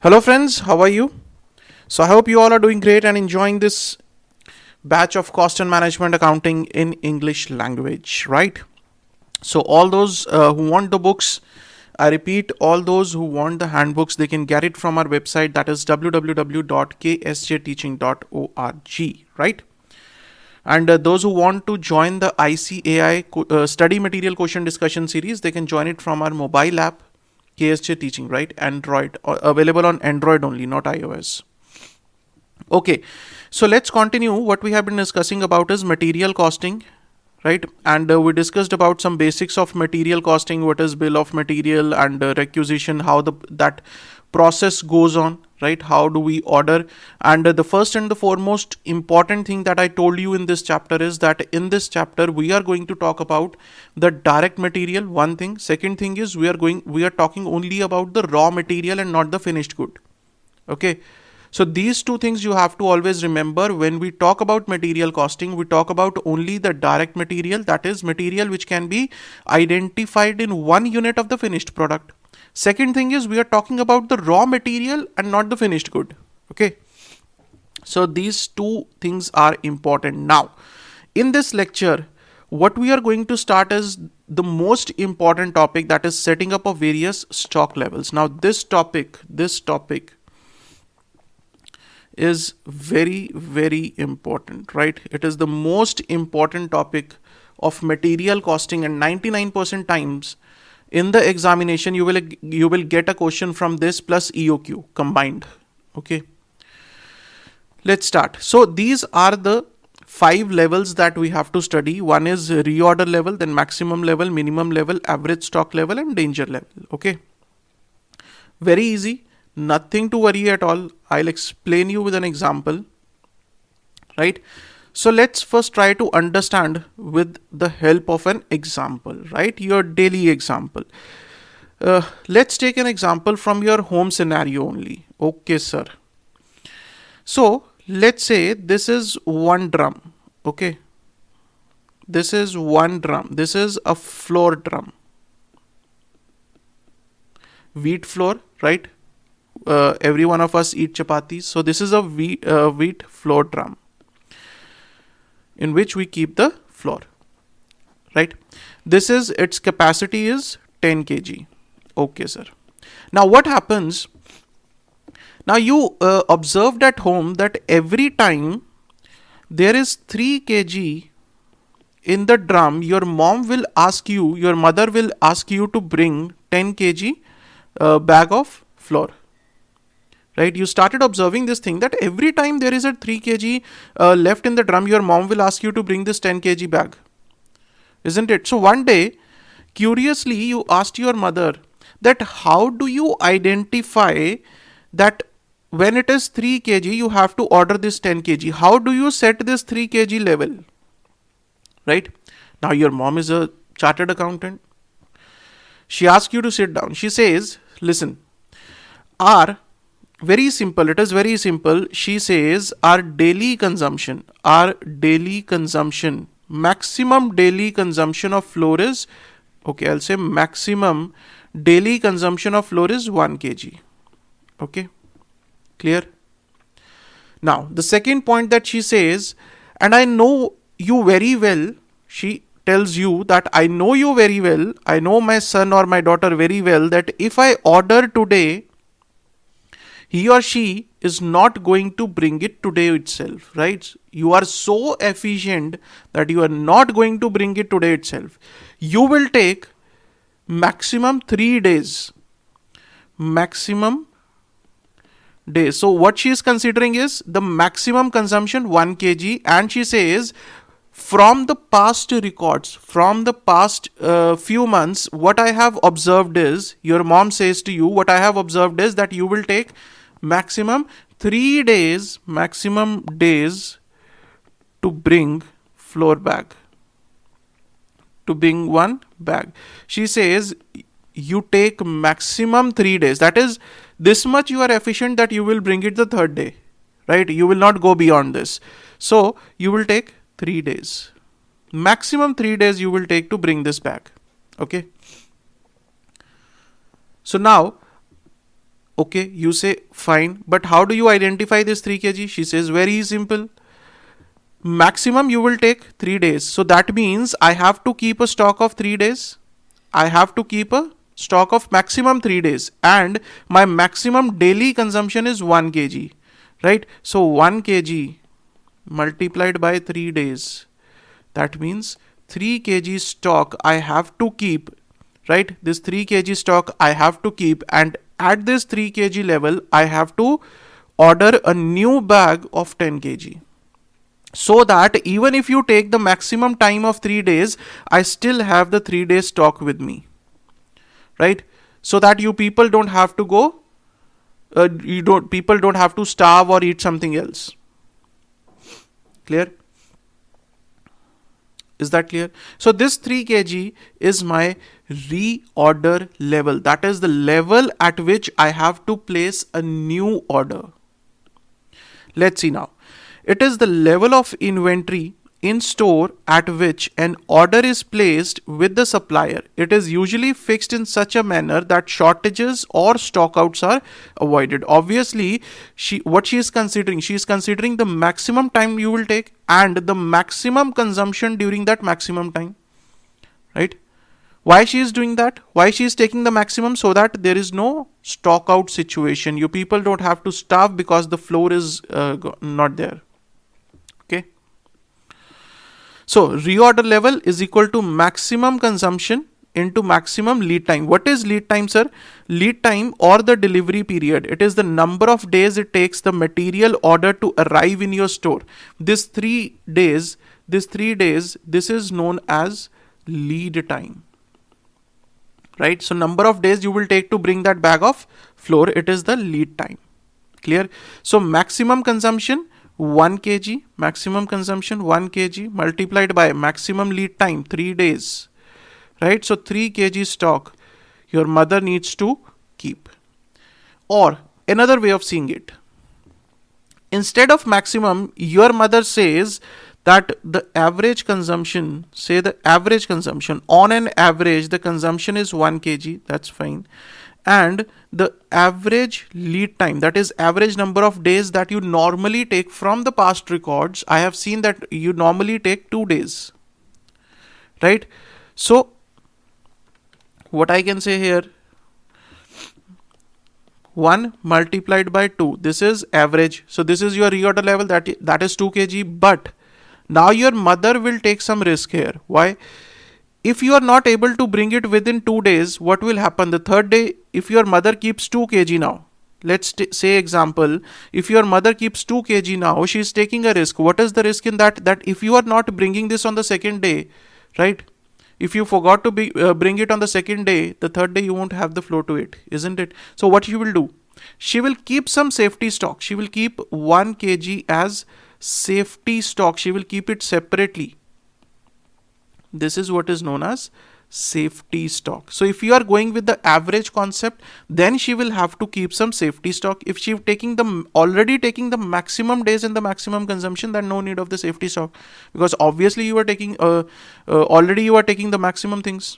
Hello, friends, how are you? So, I hope you all are doing great and enjoying this batch of cost and management accounting in English language, right? So, all those who want the books, I repeat, all those who want the handbooks, they can get it from our website, that is www.ksjteaching.org, right? And those who want to join the ICAI study material question discussion series, they can join it from our mobile app, KSJ Teaching, right? Android, available on Android only, not iOS. Okay, so let's continue. What we have been discussing about is material costing, right? And we discussed about some basics of material costing, what is bill of material and requisition, how that process goes on, right? How do we order? And the first and the foremost important thing that I told you in this chapter is that in this chapter we are going to talk about the direct material. One thing. Second thing is we are talking only about the raw material and not the finished good. Okay. So these two things you have to always remember. When we talk about material costing, we talk about only the direct material, that is material which can be identified in one unit of the finished product. Second thing is we are talking about the raw material and not the finished good. Okay. So these two things are important. Now, in this lecture, what we are going to start is the most important topic, that is setting up of various stock levels. Now this topic is very important, right? It is the most important topic of material costing, and 99% times in the examination you will get a question from this plus EOQ combined. Okay, let's start. So these are the 5 levels that we have to study. One is reorder level, then maximum level, minimum level, average stock level, and danger level. Okay, very easy, nothing to worry at all. I'll explain you with an example, right? So let's first try to understand with the help of an example, right? Your daily example. Let's take an example from your home scenario only. Okay, sir. So let's say this is one drum. Okay, this is one drum. This is a flour drum, wheat flour, right? Every one of us eat chapatis. So this is a wheat flour drum in which we keep the flour, right? This is its capacity is 10 kg. Okay, sir. Now what happens? Now you observed at home that every time there is 3 kg in the drum, your mother will ask you to bring 10 kg bag of flour. Right, you started observing this thing that every time there is a 3 kg left in the drum, your mom will ask you to bring this 10 kg bag, isn't it? So one day, curiously, you asked your mother that how do you identify that when it is 3 kg you have to order this 10 kg? How do you set this 3 kg level? Right, now your mom is a chartered accountant. She asks you to sit down. She says, listen, our very simple, it is very simple. She says our daily consumption, maximum daily consumption of flour is, okay, I'll say maximum daily consumption of flour is 1 kg. Okay, clear? Now the second point that she says, and I know you very well, she tells you that I know you very well, I know my son or my daughter very well, that if I order today, he or she is not going to bring it today itself, right? You are so efficient that you are not going to bring it today itself. You will take maximum 3 days. Maximum days. So what she is considering is the maximum consumption 1 kg, and she says from the past records, from the past few months, what I have observed is, your mom says to you, what I have observed is that you will take maximum 3 days, to bring flour bag, to bring one bag. She says you take maximum 3 days. That is, this much you are efficient that you will bring it the third day, right? You will not go beyond this. So you will take 3 days. Maximum 3 days you will take to bring this bag. Okay. So now Okay, you say fine, but how do you identify this 3 kg? She says very simple. Maximum you will take 3 days. So that means I have to keep a stock of 3 days. I have to keep a stock of maximum 3 days, and my maximum daily consumption is 1 kg, right? So 1 kg multiplied by 3 days, that means 3 kg stock I have to keep, right? This 3 kg stock I have to keep, and at this 3 kg level I have to order a new bag of 10 kg, so that even if you take the maximum time of 3 days, I still have the 3 days stock with me, right? So that you people don't have to go, people don't have to starve or eat something else. Clear? Is that clear? So this 3 kg is my reorder level. That is the level at which I have to place a new order. Let's see now. It is the level of inventory in store at which an order is placed with the supplier. It is usually fixed in such a manner that shortages or stockouts are avoided. Obviously, what she is considering the maximum time you will take and the maximum consumption during that maximum time, right? Why she is doing that? Why she is taking the maximum? So that there is no stock out situation. You people don't have to starve because the floor is not there. Okay. So reorder level is equal to maximum consumption into maximum lead time. What is lead time, sir? Lead time or the delivery period. It is the number of days it takes the material order to arrive in your store. This 3 days, this is known as lead time. Right? So number of days you will take to bring that bag of flour, it is the lead time. Clear? So maximum consumption 1 kg, maximum consumption 1 kg multiplied by maximum lead time 3 days, right? So 3 kg stock your mother needs to keep. Or another way of seeing it, instead of maximum, your mother says that the average consumption, say the average consumption, on an average the consumption is 1 kg, that's fine, and the average lead time, that is average number of days that you normally take from the past records, I have seen that you normally take 2 days, right? So what I can say here, 1 multiplied by 2, this is average, so this is your reorder level, that is 2 kg. But now your mother will take some risk here. Why? If you are not able to bring it within 2 days, what will happen? The third day, if your mother keeps 2 kg now, let's say example, if your mother keeps 2 kg now, she is taking a risk. What is the risk in that? That if you are not bringing this on the second day, right? If you forgot to bring it on the second day, the third day you won't have the flow to it, isn't it? So what she will do? She will keep some safety stock. She will keep 1 kg as safety stock. She will keep it separately. This is what is known as safety stock. So if you are going with the average concept, then she will have to keep some safety stock. If she already taking the maximum days and the maximum consumption, then no need of the safety stock, because obviously you are taking already you are taking the maximum things,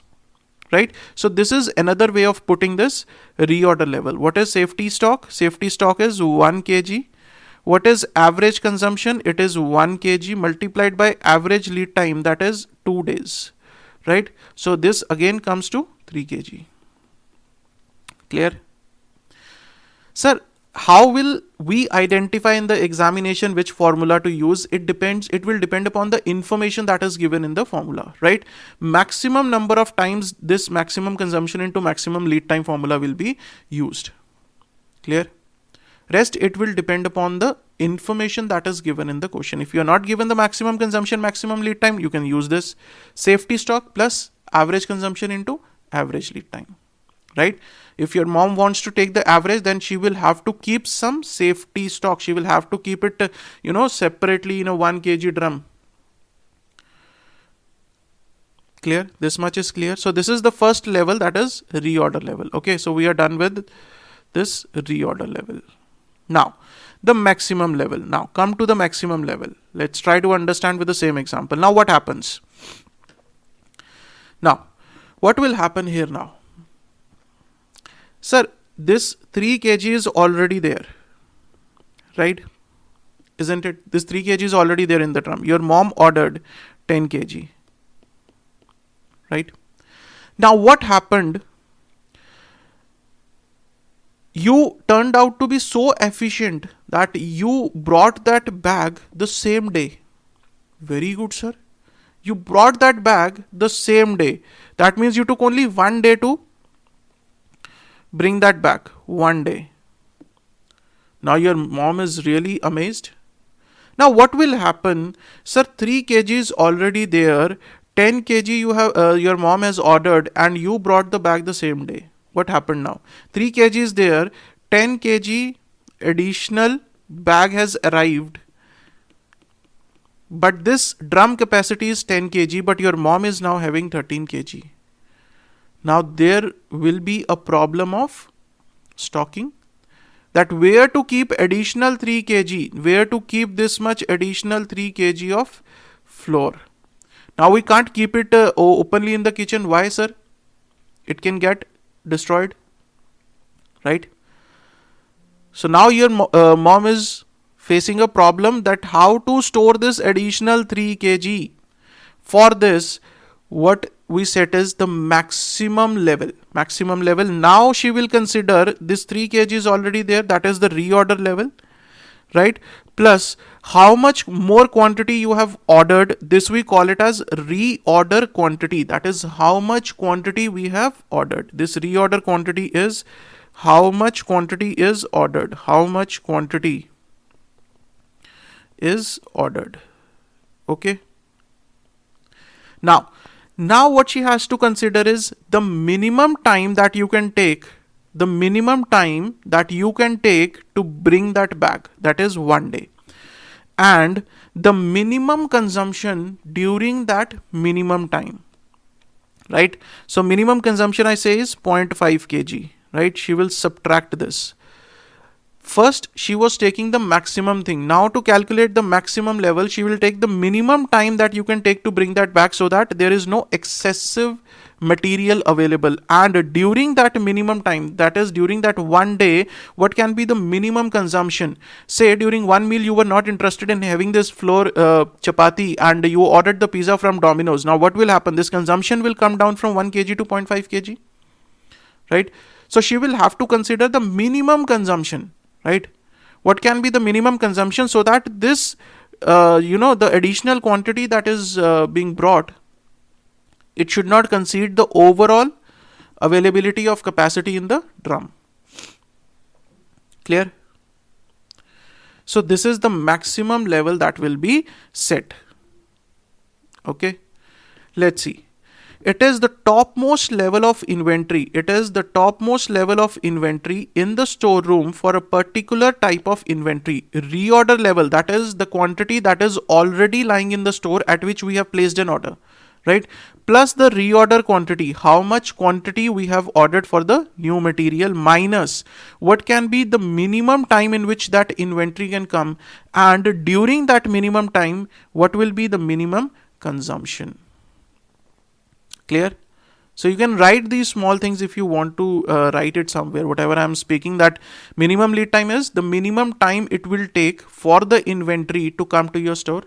right? So this is another way of putting this reorder level. What is safety stock? Safety stock is 1 kg. What is average consumption? It is 1 kg multiplied by average lead time, that is 2 days, right? So this again comes to 3 kg. Clear? Sir, how will we identify in the examination which formula to use? It will depend upon the information that is given in the formula, right? Maximum number of times this maximum consumption into maximum lead time formula will be used. Clear? Rest, it will depend upon the information that is given in the question. If you are not given the maximum consumption, maximum lead time, you can use this safety stock plus average consumption into average lead time, right? If your mom wants to take the average, then she will have to keep some safety stock. She will have to keep it, separately in a 1 kg drum. Clear? This much is clear. So this is the first level, that is reorder level. Okay, so we are done with this reorder level. Now, the maximum level. Now, come to the maximum level. Let's try to understand with the same example. Now, what happens? Now, what will happen here now? Sir, this 3 kg is already there, right? Isn't it? This 3 kg is already there in the drum. Your mom ordered 10 kg, right? Now what happened? You turned out to be so efficient that you brought that bag the same day. Very good, sir. You brought that bag the same day. That means you took only 1 day to bring that back. 1 day. Now your mom is really amazed. Now what will happen? Sir, 3 kg is already there. 10 kg you have your mom has ordered and you brought the bag the same day. What happened now? 3 kg is there. 10 kg additional bag has arrived. But this drum capacity is 10 kg, but your mom is now having 13 kg. Now there will be a problem of stocking. That where to keep additional 3 kg, where to keep this much additional 3 kg of flour. Now we can't keep it openly in the kitchen. Why, sir? It can get destroyed, right? So now your mom is facing a problem that how to store this additional 3 kg. For this, what we set is the maximum level. Now she will consider this 3 kg is already there. That is the reorder level, right? Plus how much more quantity you have ordered. This we call it as reorder quantity. That is how much quantity we have ordered. This reorder quantity is how much quantity is ordered. How much quantity is ordered. Okay. Now what she has to consider is the minimum time that you can take. The minimum time that you can take to bring that bag. That is 1 day. And the minimum consumption during that minimum time. Right. So minimum consumption I say is 0.5 kg. Right. She will subtract this. First, she was taking the maximum thing. Now to calculate the maximum level, she will take the minimum time that you can take to bring that back so that there is no excessive material available. And during that minimum time, that is during that 1 day, what can be the minimum consumption? Say during one meal, you were not interested in having this flour chapati and you ordered the pizza from Domino's. Now what will happen? This consumption will come down from 1 kg to 0.5 kg, right? So she will have to consider the minimum consumption. Right? What can be the minimum consumption so that this, the additional quantity that is being brought, it should not concede the overall availability of capacity in the drum. Clear? So this is the maximum level that will be set. Okay. Let's see. It is the topmost level of inventory. It is the topmost level of inventory in the storeroom for a particular type of inventory. Reorder level, that is the quantity that is already lying in the store at which we have placed an order, right? Plus the reorder quantity, how much quantity we have ordered for the new material, minus what can be the minimum time in which that inventory can come, and during that minimum time, what will be the minimum consumption. Clear? So you can write these small things if you want to write it somewhere. Whatever I am speaking, that minimum lead time is the minimum time it will take for the inventory to come to your store.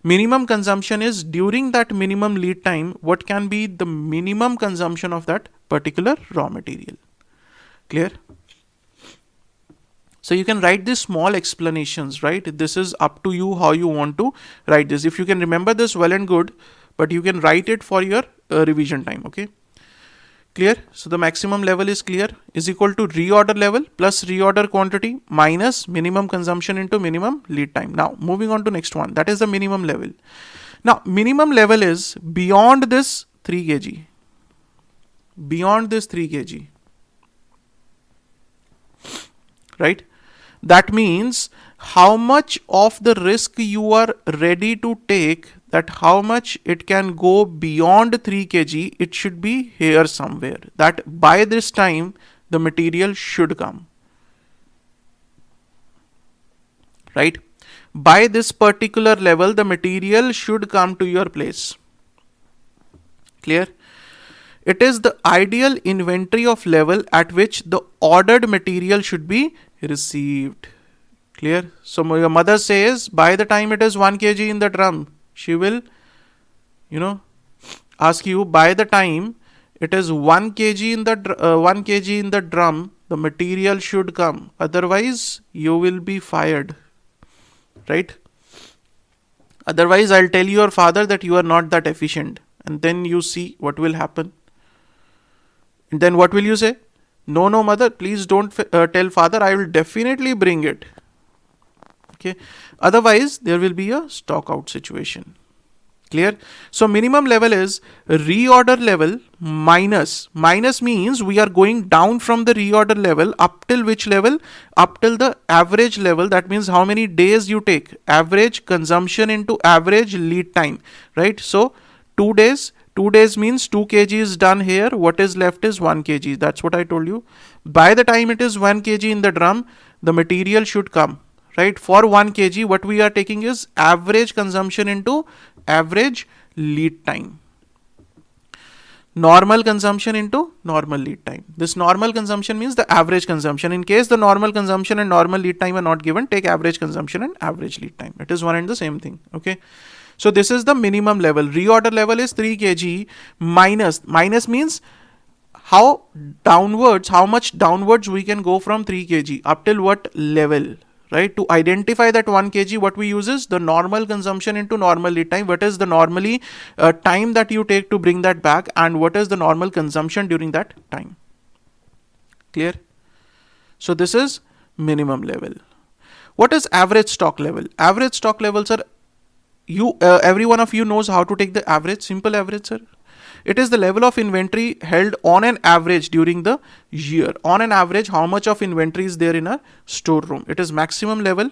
Minimum consumption is during that minimum lead time, what can be the minimum consumption of that particular raw material. Clear? So you can write these small explanations, right? This is up to you how you want to write this. If you can remember this, well and good, but you can write it for your revision time. Okay. Clear? So the maximum level is clear, is equal to reorder level plus reorder quantity minus minimum consumption into minimum lead time. Now moving on to next one, that is the minimum level. Now minimum level is beyond this 3 kg. Beyond this 3 kg. Right? That means how much of the risk you are ready to take, that how much it can go beyond 3 kg, it should be here somewhere. That by this time, the material should come. Right? By this particular level, the material should come to your place. Clear? It is the ideal inventory of level at which the ordered material should be received. Clear? So your mother says by the time it is 1 kg in the drum, she will, ask you by the time it is 1 kg in the 1 kg in the drum, the material should come. Otherwise, you will be fired. Right? Otherwise, I'll tell your father that you are not that efficient. And then you see what will happen. And then what will you say? No, mother, please don't tell father. I will definitely bring it. Okay. Otherwise, there will be a stock out situation. Clear? So minimum level is reorder level minus. Minus means we are going down from the reorder level up till which level? Up till the average level. That means how many days you take. Average consumption into average lead time. Right? So 2 days. 2 days means 2 kg is done here. What is left is 1 kg. That's what I told you. By the time it is 1 kg in the drum, the material should come. Right? For 1 kg, what we are taking is average consumption into average lead time. Normal consumption into normal lead time. This normal consumption means the average consumption. In case the normal consumption and normal lead time are not given, take average consumption and average lead time. It is one and the same thing. Okay. So this is the minimum level. Reorder level is 3 kg minus. Minus means how much downwards we can go from 3 kg up till what level. Right? To identify that 1 kg, what we use is the normal consumption into normal lead time. What is the normally time that you take to bring that back, and what is the normal consumption during that time? Clear? So this is minimum level. What is average stock level? Average stock levels are, every one of you knows how to take the average, simple average, sir. It is the level of inventory held on an average during the year. On an average, how much of inventory is there in a storeroom? It is maximum level,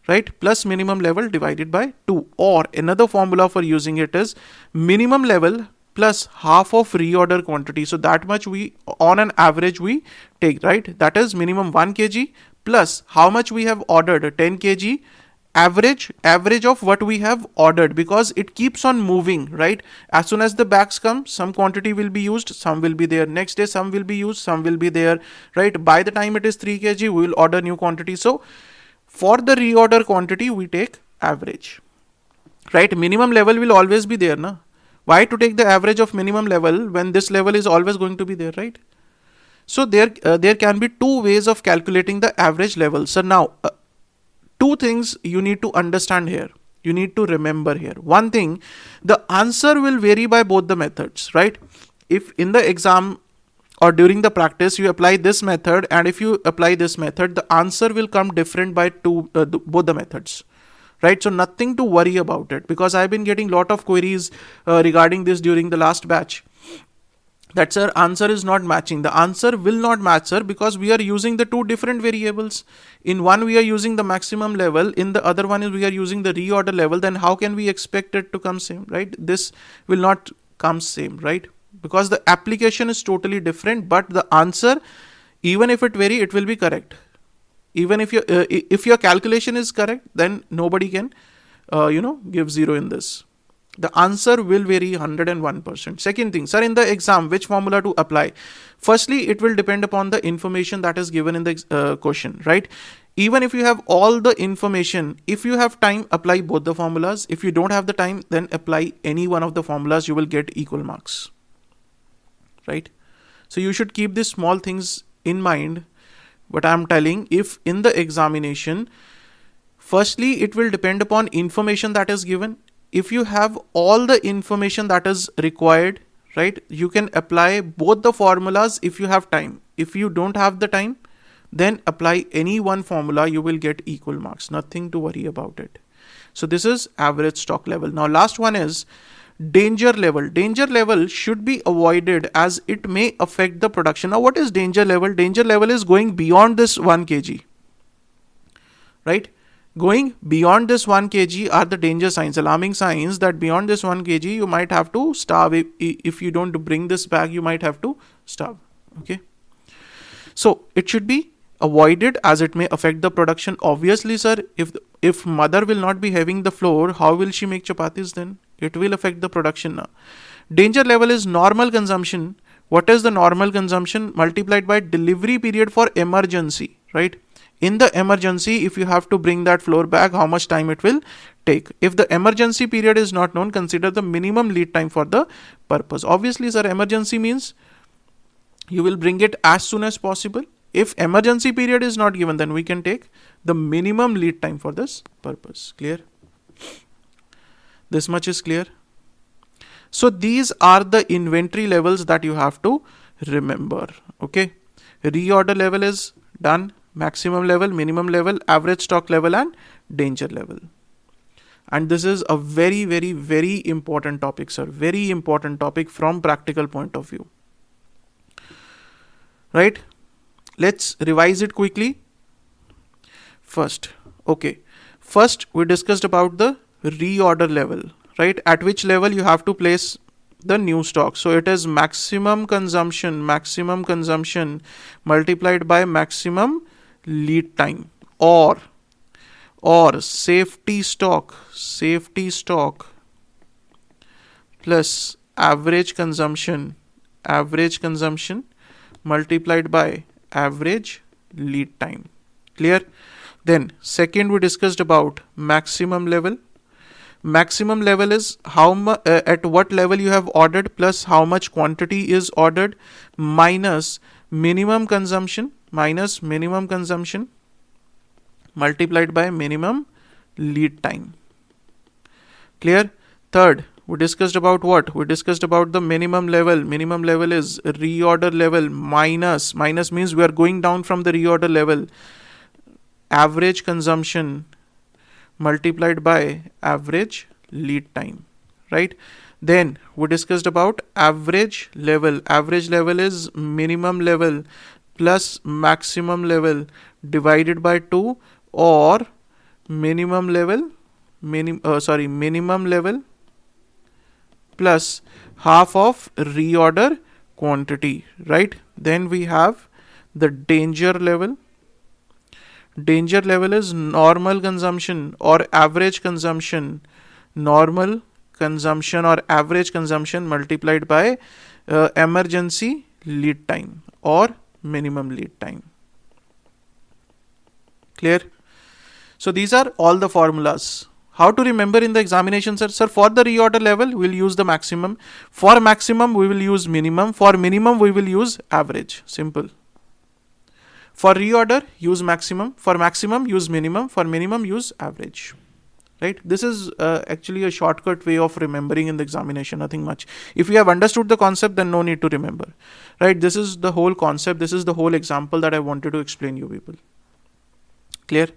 right, plus minimum level divided by 2. Or another formula for using it is minimum level plus half of reorder quantity. So that much we, on an average, we take, right? That is minimum 1 kg plus how much we have ordered, 10 kg. Average of what we have ordered, because it keeps on moving, right? As soon as the bags come, some quantity will be used, some will be there. Next day, some will be used, some will be there, right? By the time it is 3 kg, we will order new quantity. So for the reorder quantity, we take average, right? Minimum level will always be there, na? Why to take the average of minimum level when this level is always going to be there, right? So there can be 2 ways of calculating the average level. So now, 2 things you need to understand here. You need to remember here. One thing, the answer will vary by both the methods, right? If in the exam or during the practice you apply this method, and if you apply this method, the answer will come different by both the methods, right? So nothing to worry about it, because I've been getting lot of queries regarding this during the last batch. That sir, answer is not matching. The answer will not match, sir, because we are using the 2 different variables. In one we are using the maximum level, in the other one is we are using the reorder level. Then how can we expect it to come same, right? This will not come same, right? Because the application is totally different, but the answer, even if it vary, it will be correct. Even if your calculation is correct, then nobody can give 0 in this. The answer will vary 101%. Second thing, sir, in the exam, which formula to apply? Firstly, it will depend upon the information that is given in the question, right? Even if you have all the information, if you have time, apply both the formulas. If you don't have the time, then apply any one of the formulas. You will get equal marks, right? So you should keep these small things in mind. What I'm telling, if in the examination, firstly, it will depend upon information that is given. If you have all the information that is required, right, you can apply both the formulas if you have time. If you don't have the time, then apply any one formula, you will get equal marks. Nothing to worry about it. So this is average stock level. Now last one is danger level. Danger level should be avoided as it may affect the production. Now what is danger level? Danger level is going beyond this 1 kg, right? Going beyond this 1 kg are the danger signs, alarming signs that beyond this 1 kg, you might have to starve. If you don't bring this back, you might have to starve. Okay. So it should be avoided as it may affect the production. Obviously, sir, if mother will not be having the flour, how will she make chapatis then? It will affect the production now. Danger level is normal consumption. What is the normal consumption? Multiplied by delivery period for emergency, right? In the emergency, if you have to bring that floor back, how much time it will take? If the emergency period is not known, consider the minimum lead time for the purpose. Obviously, sir, emergency means you will bring it as soon as possible. If emergency period is not given, then we can take the minimum lead time for this purpose. Clear? This much is clear. So these are the inventory levels that you have to remember. Okay. Reorder level is done. Maximum level, minimum level, average stock level, and danger level. And this is a very, very, very important topic, sir. Very important topic from practical point of view. Right? Let's revise it quickly. First, we discussed about the reorder level, right? At which level you have to place the new stock. So it is maximum consumption multiplied by maximum lead time, or safety stock plus average consumption multiplied by average lead time. Clear? Then second, we discussed about maximum level. Maximum level is how at what level you have ordered plus how much quantity is ordered minus minimum consumption multiplied by minimum lead time. Clear? Third, we discussed about what? We discussed about the minimum level. Minimum level is reorder level minus means we are going down from the reorder level. Average consumption multiplied by average lead time, right? Then we discussed about average level. Average level is minimum level plus maximum level divided by 2, or minimum level plus half of reorder quantity, right? Then we have the danger level. Danger level is normal consumption or average consumption. Normal consumption or average consumption multiplied by emergency lead time or minimum lead time. Clear? So these are all the formulas. How to remember in the examination, sir? Sir, for the reorder level, we will use the maximum. For maximum, we will use minimum. For minimum, we will use average. Simple. For reorder, use maximum. For maximum, use minimum. For minimum, use average. Right? This is actually a shortcut way of remembering in the examination, nothing much. If you have understood the concept, then no need to remember. Right? This is the whole concept. This is the whole example that I wanted to explain you people. Clear?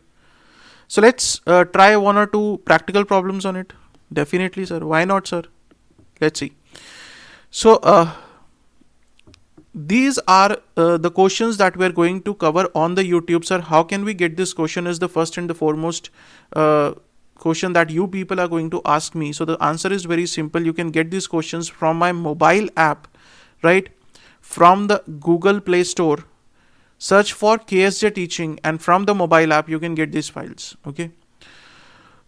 So let's try 1 or 2 practical problems on it. Definitely, sir. Why not, sir? Let's see. So these are the questions that we're going to cover on the YouTube, sir. How can we get this question is the first and the foremost question that you people are going to ask me. So the answer is very simple. You can get these questions from my mobile app, right? From the Google Play Store. Search for KSJ Teaching, and from the mobile app you can get these files. Okay.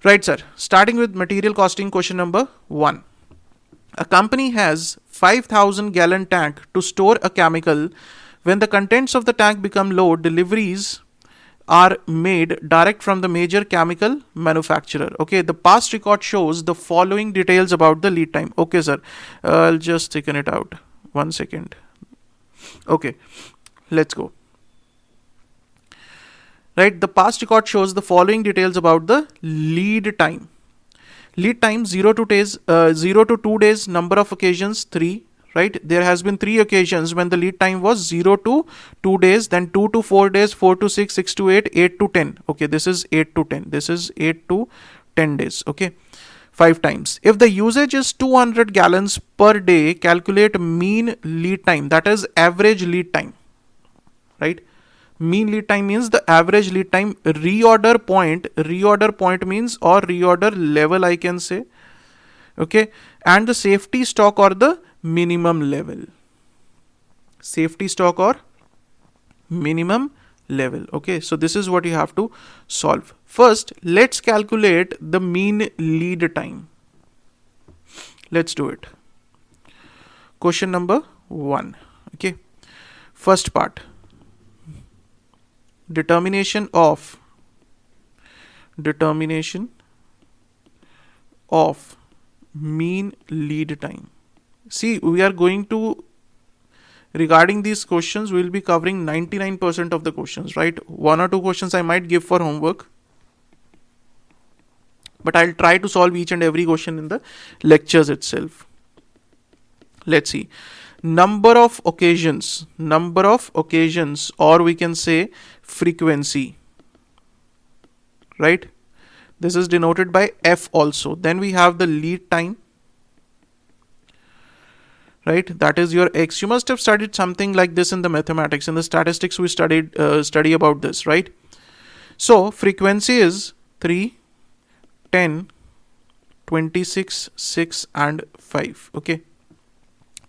Right, sir. Starting with material costing, question number 1. A company has 5,000 gallon tank to store a chemical. When the contents of the tank become low, deliveries are made direct from the major chemical manufacturer. Okay, the past record shows the following details about the lead time. Okay, sir. I'll just thicken it out. 1 second. Okay, let's go. Right, the past record shows the following details about the lead time. Lead time 0 to 2 days, number of occasions 3. Right, there has been 3 occasions when the lead time was 0 to 2 days, then 2 to 4 days, 4 to 6, 6 to 8, 8 to 10. Okay, this is 8 to 10. This is 8 to 10 days. Okay, 5 times. If the usage is 200 gallons per day, calculate mean lead time, that is average lead time. Right, mean lead time means the average lead time. Reorder point means, or reorder level I can say. Okay, and the safety stock or the minimum level. Safety stock or minimum level. Okay, so this is what you have to solve. First, let's calculate the mean lead time. Let's do it. Question number 1. Okay. First part. Determination of mean lead time. See, we are going to, regarding these questions, we will be covering 99% of the questions, right? 1 or 2 questions I might give for homework, but I'll try to solve each and every question in the lectures itself. Let's see. Number of occasions, or we can say frequency, right? This is denoted by F also. Then we have the lead time, right? That is your X. You must have studied something like this in the mathematics. In the statistics, we study about this, right? So frequency is 3, 10, 26, 6 and 5. Okay.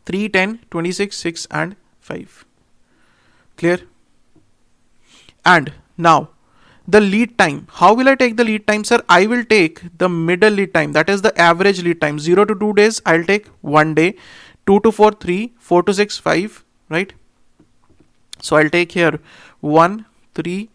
3, 10, 26, 6 and 5. Clear? And now the lead time. How will I take the lead time, sir? I will take the middle lead time. That is the average lead time. 0 to 2 days, I'll take 1 day. 2 to 4, 3. 4 to 6, 5. Right? So I'll take here 1, 3,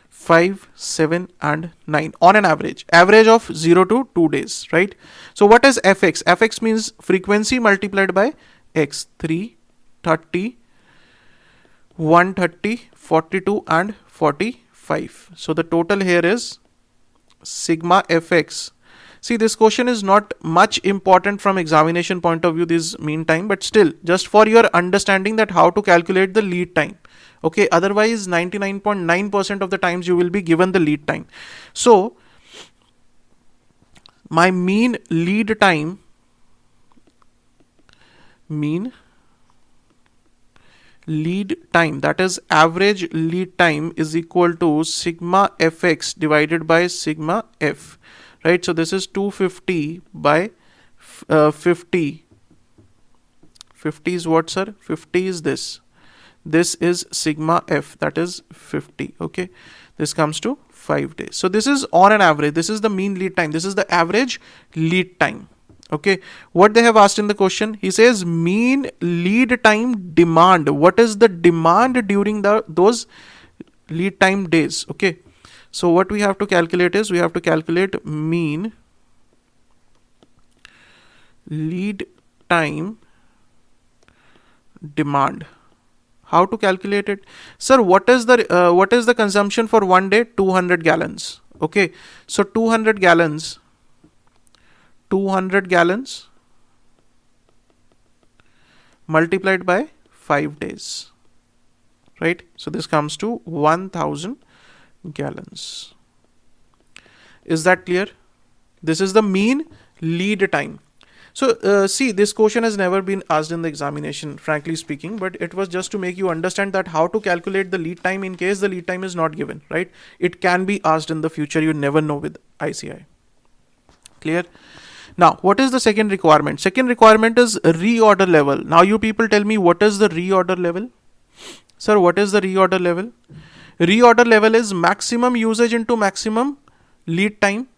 5, 7 and 9 on an average. Average of 0 to 2 days. Right? So what is fx? Fx means frequency multiplied by x. 3, 30, 130, 42 and 45. So the total here is sigma fx. See, this question is not much important from examination point of view, this mean time, but still just for your understanding that how to calculate the lead time. Okay, otherwise 99.9% of the times you will be given the lead time. So my mean lead time, that is average lead time, is equal to sigma fx divided by sigma f, right? So this is 250 by 50. 50 is what, sir? 50 is this. This is sigma f, that is 50. Okay, this comes to 5 days. So this is on an average. This is the mean lead time. This is the average lead time. Okay, what they have asked in the question, he says mean lead time demand. What is the demand during those lead time days? Okay, so what we have to calculate is, we have to calculate mean lead time demand. How to calculate it, sir? What is the consumption for 1 day? 200 gallons. Okay, so 200 gallons multiplied by 5 days, right? So this comes to 1000 gallons. Is that clear? This is the mean lead time. So see, this question has never been asked in the examination, frankly speaking, but it was just to make you understand that how to calculate the lead time in case the lead time is not given, right? It can be asked in the future. You never know with ICI. Clear? Now, what is the second requirement? Second requirement is reorder level. Now, you people tell me, what is the reorder level? Sir, what is the reorder level? Reorder level is maximum usage into maximum lead time.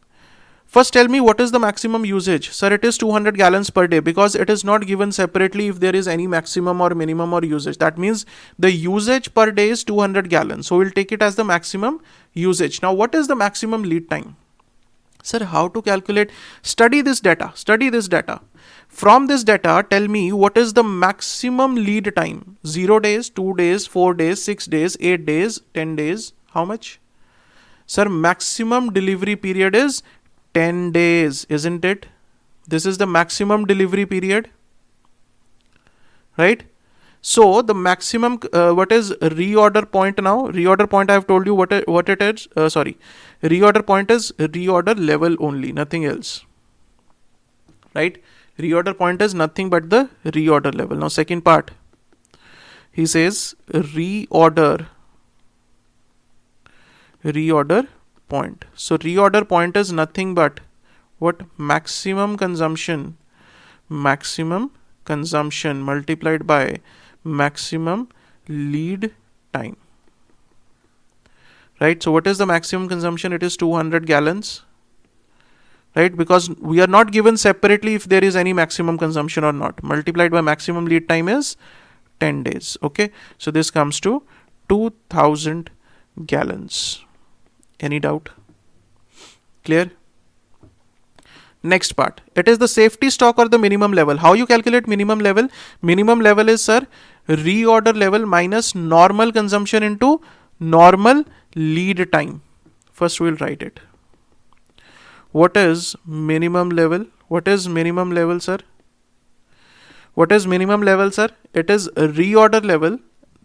First, tell me what is the maximum usage. Sir, it is 200 gallons per day, because it is not given separately if there is any maximum or minimum or usage. That means the usage per day is 200 gallons. So we'll take it as the maximum usage. Now, what is the maximum lead time? Sir, how to calculate? Study this data. From this data, tell me what is the maximum lead time. 0 days, 2 days, 4 days, 6 days, 8 days, 10 days. How much? Sir, maximum delivery period is 10 days, isn't it? This is the maximum delivery period, right? So the maximum, what is reorder point now? Reorder point, I have told you what it is. Reorder point is reorder level only, nothing else, right? Reorder point is nothing but the reorder level. Now second part, he says reorder point. So reorder point is nothing but what? Maximum consumption multiplied by maximum lead time, right? So what is the maximum consumption? It is 200 gallons right? Because we are not given separately if there is any maximum consumption or not. Multiplied by maximum lead time is 10 days. Okay, so this comes to 2000 gallons. Any doubt? Clear? Next part, it is the safety stock or the minimum level. How you calculate minimum level? Minimum level is, sir, reorder level minus normal consumption into normal lead time. First we will write it. What is minimum level? What is minimum level, sir? What is minimum level, sir? It is reorder level.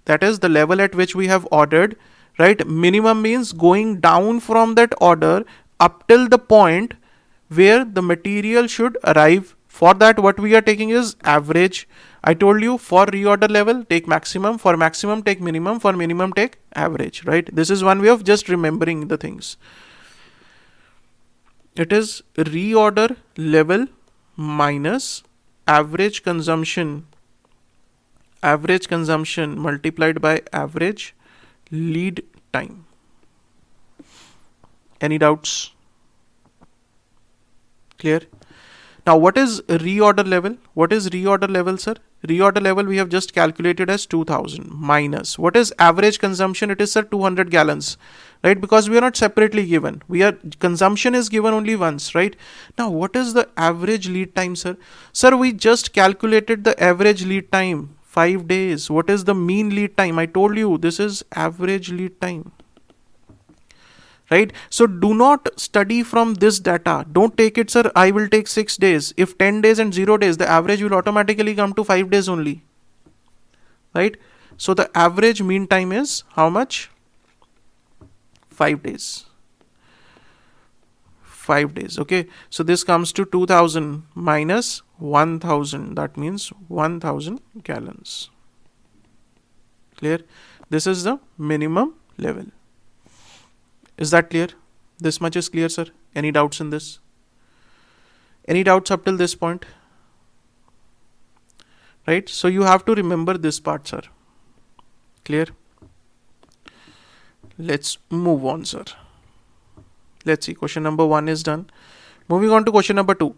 That is the level at which we have ordered, right? Minimum means going down from that order up till the point where the material should arrive. For that, what we are taking is average. I told you, for reorder level take maximum, for maximum take minimum, for minimum take average, right? This is one way of just remembering the things. It is reorder level minus average consumption multiplied by average lead time. Any doubts? Clear? Now what is reorder level? What is reorder level, sir? Reorder level we have just calculated as 2000 minus what is average consumption? It is, sir, 200 gallons, right? Because we are not separately given. Consumption is given only once, right? Now what is the average lead time, sir? Sir, we just calculated the average lead time, 5 days. What is the mean lead time? I told you this is average lead time, right? So do not study from this data. Don't take it, sir, I will take 6 days. If 10 days and 0 days, the average will automatically come to 5 days only, right? So the average mean time is how much? 5 days. 5 days. Okay, so this comes to 2000 minus 1000. That means 1000 gallons. Clear? This is the minimum level. Is that clear? This much is clear, sir. Any doubts in this? Any doubts up till this point? Right? So you have to remember this part, sir. Clear? Let's move on, sir. Let's see. Question number 1 is done. Moving on to question number 2.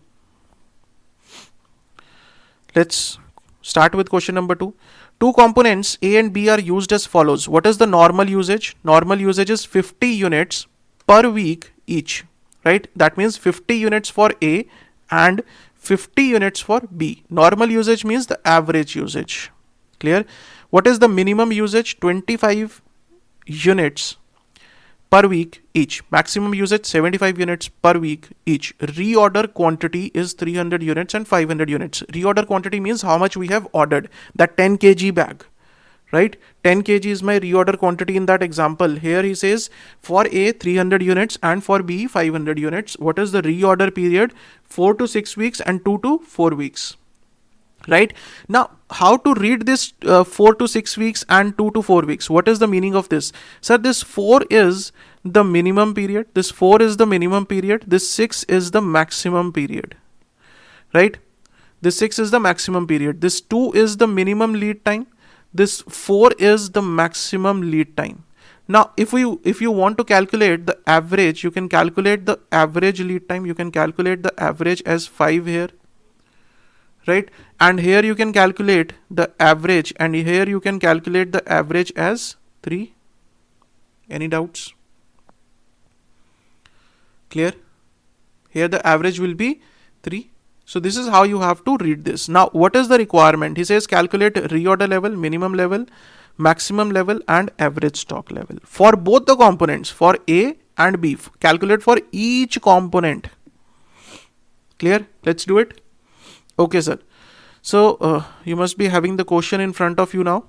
Let's start with question number 2. Two components A and B are used as follows. What is the normal usage? Normal usage is 50 units per week each, right? That means 50 units for A and 50 units for B. Normal usage means the average usage. Clear? What is the minimum usage? 25 units per week each. Maximum usage 75 units per week each. Reorder quantity is 300 units and 500 units. Reorder quantity means how much we have ordered. That 10 kg bag, right? 10 kg is my reorder quantity in that example. Here he says for A 300 units and for B 500 units. What is the reorder period? 4 to 6 weeks and 2 to 4 weeks. Right? Now, how to read this 4 to 6 weeks and 2 to 4 weeks? What is the meaning of this? Sir, this 4 is the minimum period. This 4 is the minimum period. This 6 is the maximum period. Right? This 6 is the maximum period. This 2 is the minimum lead time. This 4 is the maximum lead time. Now, if you want to calculate the average, you can calculate the average lead time. You can calculate the average as 5 here. Right? And here you can calculate the average, and here you can calculate the average as 3. Any doubts? Clear? Here the average will be 3. So this is how you have to read this. Now, what is the requirement? He says calculate reorder level, minimum level, maximum level, and average stock level. For both the components, for A and B, calculate for each component. Clear? Let's do it. Okay, sir. So you must be having the question in front of you now.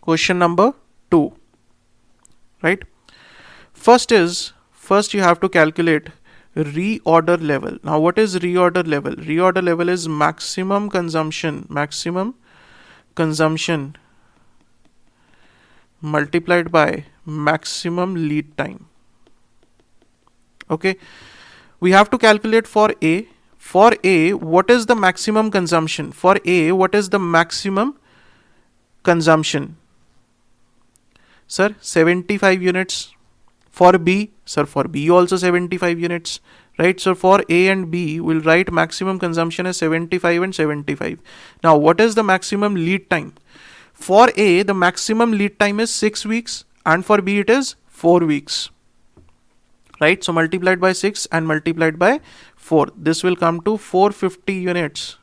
Question number 2. Right? First you have to calculate reorder level. Now what is reorder level? Reorder level is maximum consumption multiplied by maximum lead time. Okay. We have to calculate for A. For A, what is the maximum consumption? For A, what is the maximum consumption? Sir, 75 units. For B, sir, for B also 75 units. right? So for A and B, we'll write maximum consumption as 75 and 75. Now, what is the maximum lead time? For A, the maximum lead time is 6 weeks, and for B, it is 4 weeks, right? So multiplied by 6 and multiplied by 4. This will come to 450 units,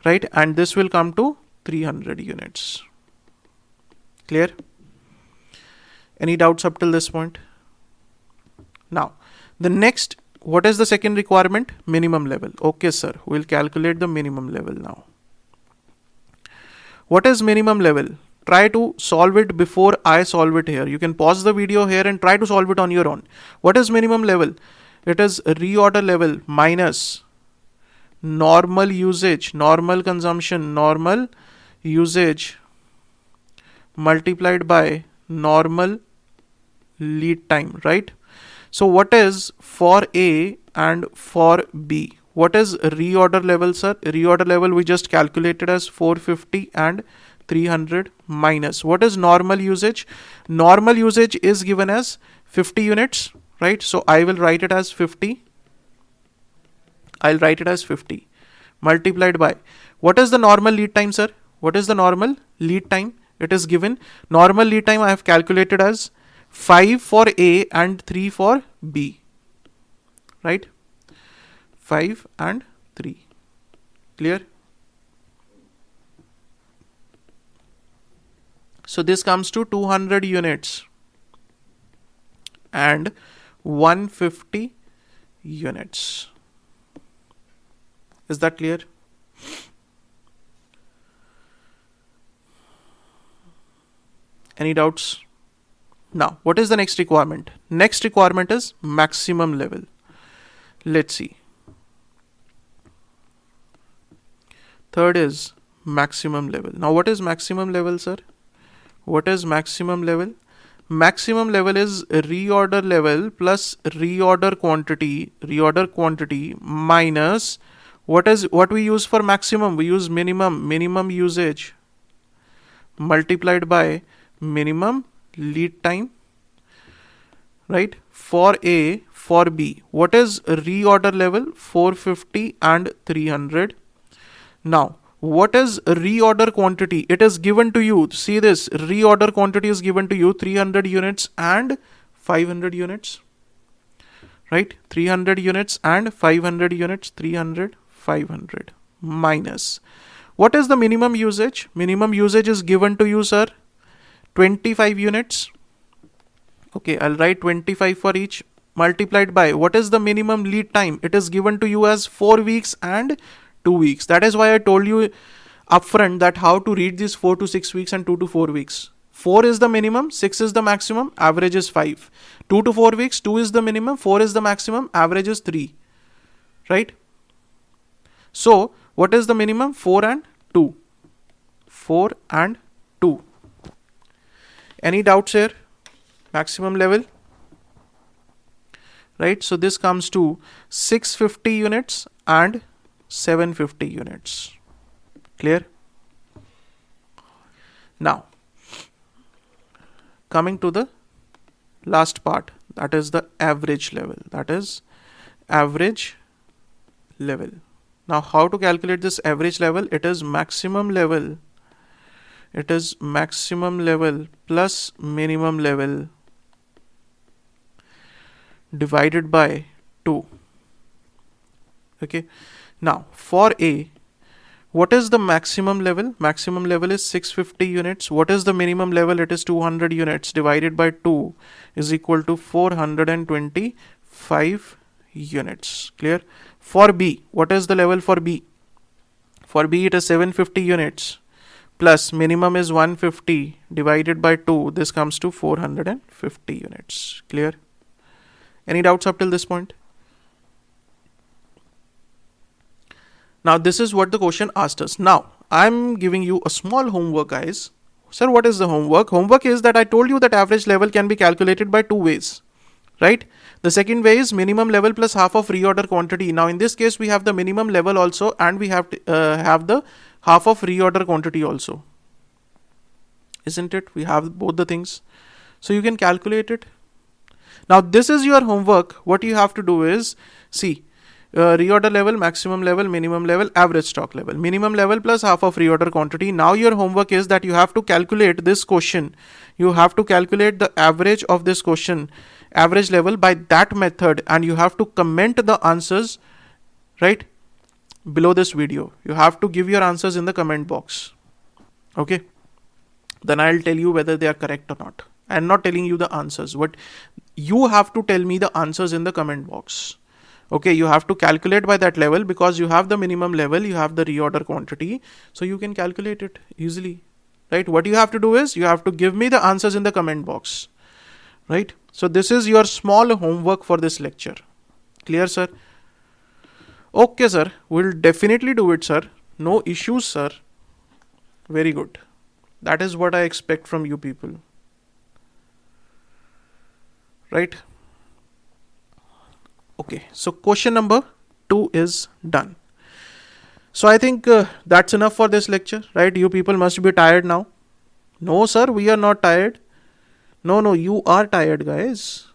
right? And this will come to 300 units. Clear? Any doubts up till this point? Now, the next, what is the second requirement? Minimum level. Okay, sir. We'll calculate the minimum level now. What is minimum level? Try to solve it before I solve it here. You can pause the video here and try to solve it on your own. What is minimum level? It is reorder level minus normal usage, normal consumption, normal usage multiplied by normal lead time, right? So what is for A and for B? What is reorder level, sir? Reorder level we just calculated as 450 and 300 minus. What is normal usage? Normal usage is given as 50 units, right? So I will write it as 50. I'll write it as 50 multiplied by, what is the normal lead time, sir? What is the normal lead time? It is given. Normal lead time I have calculated as 5 for A and 3 for B, right? 5 and 3. Clear? So this comes to 200 units and 150 units. Is that clear? Any doubts? Now, what is the next requirement? Next requirement is maximum level. Let's see. Third is maximum level. Now, what is maximum level, sir? What is maximum level? Maximum level is reorder level plus reorder quantity minus what we use for maximum? We use minimum usage multiplied by minimum lead time, right? For A, for B. What is reorder level? 450 and 300. Now, what is reorder quantity? It is given to you. See this, reorder quantity is given to you 300 units and 500 units, right? 300 units and 500 units, 300, 500 minus. What is the minimum usage? Minimum usage is given to you, sir, 25 units. Okay, I'll write 25 for each multiplied by, what is the minimum lead time? It is given to you as 4 weeks and 2 weeks. That is why I told you upfront that how to read these 4 to 6 weeks and 2 to 4 weeks. 4 is the minimum, 6 is the maximum, average is 5. 2 to 4 weeks, 2 is the minimum, 4 is the maximum, average is 3. Right? So, what is the minimum? 4 and 2. 4 and 2. Any doubts here? Maximum level? Right? So, this comes to 650 units and 750 units. Clear? Now, coming to the last part, that is the average level. That is average level. Now, how to calculate this average level? It is maximum level. It is maximum level plus minimum level divided by 2. Okay. Now, for A, what is the maximum level? Maximum level is 650 units. What is the minimum level? It is 200 units divided by 2 is equal to 425 units. Clear? For B, what is the level for B? For B, it is 750 units plus minimum is 150 divided by 2. This comes to 450 units. Clear? Any doubts up till this point? Now, this is what the question asked us. Now, I'm giving you a small homework, guys. Sir, what is the homework? Homework is that I told you that average level can be calculated by 2 ways, right? The second way is minimum level plus half of reorder quantity. Now, in this case, we have the minimum level also, and we have to have the half of reorder quantity also. Isn't it? We have both the things. So, you can calculate it. Now this is your homework. What you have to do is, see, reorder level, maximum level, minimum level, average stock level. Minimum level plus half of reorder quantity. Now your homework is that you have to calculate this question. You have to calculate the average of this question, average level, by that method, and you have to comment the answers, right, below this video. You have to give your answers in the comment box. Okay, then I'll tell you whether they are correct or not. I'm not telling you the answers, but you have to tell me the answers in the comment box. Okay, you have to calculate by that level, because you have the minimum level, you have the reorder quantity, so you can calculate it easily, right? What you have to do is, you have to give me the answers in the comment box, right? So this is your small homework for this lecture. Clear, sir? Okay, sir, we'll definitely do it, sir. No issues, sir. Very good. That is what I expect from you people, right? Okay, so question number 2 is done. So I think that's enough for this lecture, right? You people must be tired now. No, sir, we are not tired. No, you are tired, guys.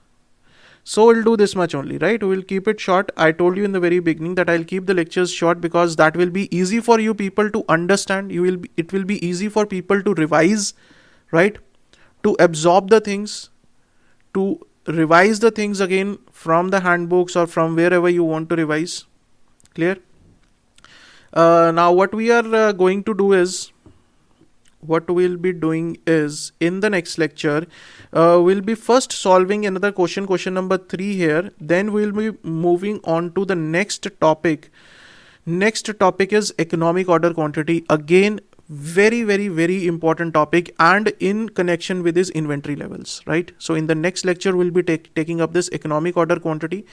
So we'll do this much only, right? We'll keep it short. I told you in the very beginning that I'll keep the lectures short, because that will be easy for you people to understand. It will be easy for people to revise, right? To absorb the things, to revise the things again from the handbooks or from wherever you want to revise. Clear? Now what we are going to do is, what we'll be doing is, in the next lecture, we'll be first solving another question number 3 here. Then we'll be moving on to the next topic. Next topic is economic order quantity. Again, very important topic, and in connection with this inventory levels, right? So in the next lecture, we'll be taking up this economic order quantity,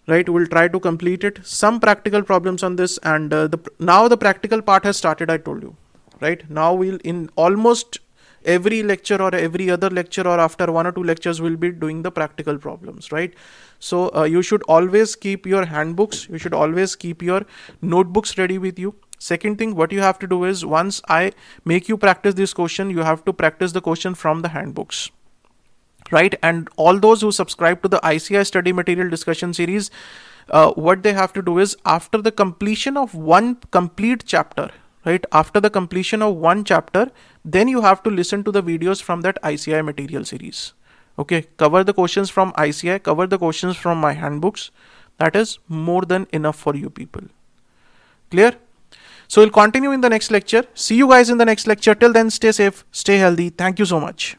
right? We'll try to complete it. Some practical problems on this, and now the practical part has started, I told you, right? Now we'll, in almost every lecture or every other lecture, or after 1 or 2 lectures, we'll be doing the practical problems, right? So you should always keep your handbooks, you should always keep your notebooks ready with you. Second thing, what you have to do is, once I make you practice this question, you have to practice the question from the handbooks, right? And all those who subscribe to the ICI study material discussion series, what they have to do is, after the completion of one complete chapter, right? After the completion of one chapter, then you have to listen to the videos from that ICI material series. Okay, cover the questions from ICI, cover the questions from my handbooks. That is more than enough for you people. Clear? So we'll continue in the next lecture. See you guys in the next lecture. Till then, stay safe, stay healthy. Thank you so much.